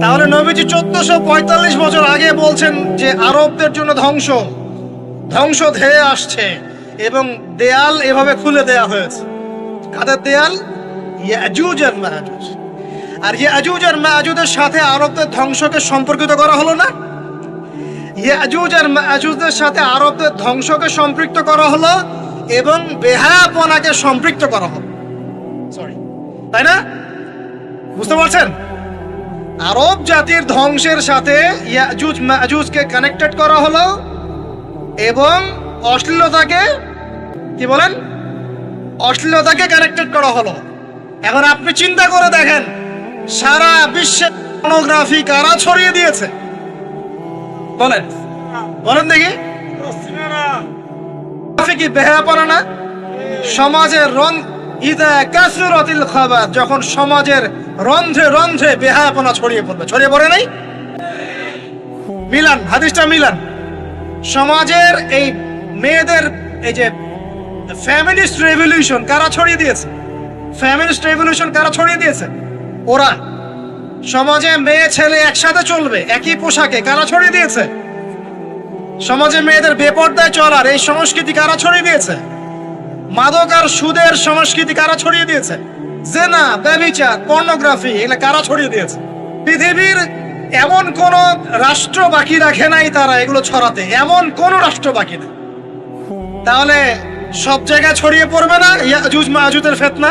তাহলে নবীজি 1445 বছর আগে বলছেন যে আরবদের জন্য ধ্বংস ধেয়ে আসছে এবং দেয়াল এভাবে খুলে দেয়া হয়েছে। কাদের দেয়াল? ইয়াজুজ আর মাজুজ। আর ইয়াজুজ আর মাজুজের সাথে আরবদের ধ্বংসকে সম্পর্কিত করা হলো না? ইয়াজুজ আর মাজুজের সাথে আরবদের ধ্বংসকে সম্পৃক্ত করা হলো এবং বেহায়াপনাকে সম্পৃক্ত করা হলো। তাই না? বুঝতে পারছেন? আরব জাতির ধ্বংসের সাথে ইয়াজুজ মাজুজকে কানেক্টেড করা হলো এবং অশ্লীলতাকে কি বলেন? অশ্লীলতাকে কানেক্টেড করা হলো। এখন আপনি চিন্তা করে দেখেন, সারা বিশ্বে পর্নোগ্রাফি কারা ছড়িয়ে দিয়েছে? বলেন দেখি। কি বেহায়াপনা না? সমাজের যখন সমাজের রন্ধ্রে রন্ধ্রে বেহায়াপনা ছড়িয়ে পড়ে নাই? মিলান, হাদিসটা মিলান। সমাজের এই মেয়েদের এই যে ফ্যামিলিস্ট রেভলিউশন কারা ছড়িয়ে দিয়েছে? ওরা। সমাজে মেয়ে ছেলে একসাথে চলবে একই পোশাকে কারা ছড়িয়ে দিয়েছে? সমাজে মেয়েদের বেপর্দায় চলার এই সংস্কৃতি কারা ছড়িয়ে দিয়েছে? মাদক আর সুদের সংস্কৃতি কারা ছড়িয়ে দিয়েছে? জেনা, ব্যভিচার, পর্নোগ্রাফি এগুলো কারা ছড়িয়ে দিয়েছে? পৃথিবীর এমন কোন রাষ্ট্র বাকি রাখে নাই তারা এগুলো ছড়াতে, এমন কোন রাষ্ট্র বাকি নেই। তাহলে সব জায়গায় ছড়িয়ে পড়বে না ইয়াজুজ মাজুজের ফিতনা?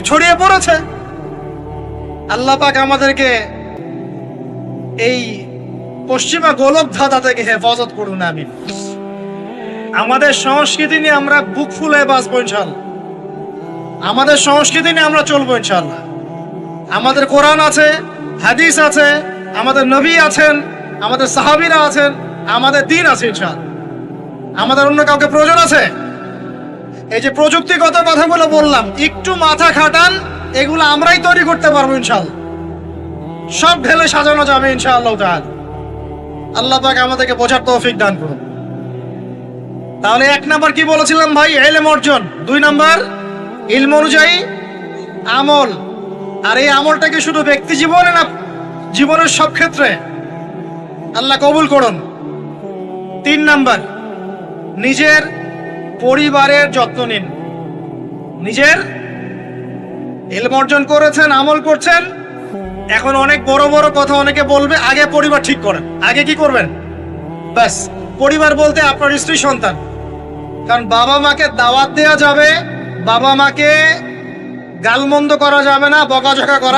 ছড়িয়ে পড়েছে। আল্লাহ পাক আমাদেরকে এই পশ্চিমা গোলক ধাঁধা থেকে হেফাজত করুন, আমিন। আমাদের সংস্কৃতি নিয়ে আমরা বুক ফুলে বাঁচবো ইনশাআল্লাহ। আমাদের সংস্কৃতি নিয়ে আমরা চলবো ইনশাআল্লাহ। আমাদের কোরআন আছে, হাদিস আছে, আমাদের নবী আছেন, আমাদের সাহাবীরা আছেন, আমাদের দ্বীন আছে ইনশাআল্লাহ। আমাদের অন্য কাউকে প্রয়োজন আছে? এই যে প্রযুক্তিগত কথাগুলো বললাম, একটু মাথা খাটান, এগুলো আমরাই তৈরি করতে পারবো ইনশাআল্লাহ। সব ঢেলে সাজানো যাবে ইনশাআল্লাহ তাআলা। আল্লাহ পাক আমাদেরকে বোঝার তৌফিক দান করুন। তাহলে 1 নাম্বার কি বলেছিলাম ভাই? ইলম অর্জন। 2 নাম্বার ইলম অনুযায়ী আমল। আর এই আমলটা কি শুধু ব্যক্তি জীবনে না জীবনের সব ক্ষেত্রে? আল্লাহ কবুল করুন। 3 নাম্বার নিজের পরিবারের যত্ন নিন। নিজের ইলম অর্জন করেছেন, আমল করছেন, এখন অনেক বড় বড় কথা অনেকে বলবে, আগে পরিবার ঠিক করেন। আগে কি করবেন? ব্যাস, পরিবার বলতে আপনার স্ত্রী সন্তান। কারণ বাবা মাকে দাওয়াত দেওয়া যাবে, বাবা মাকে গালমন্দ করা যাবে না, বকাঝকা করা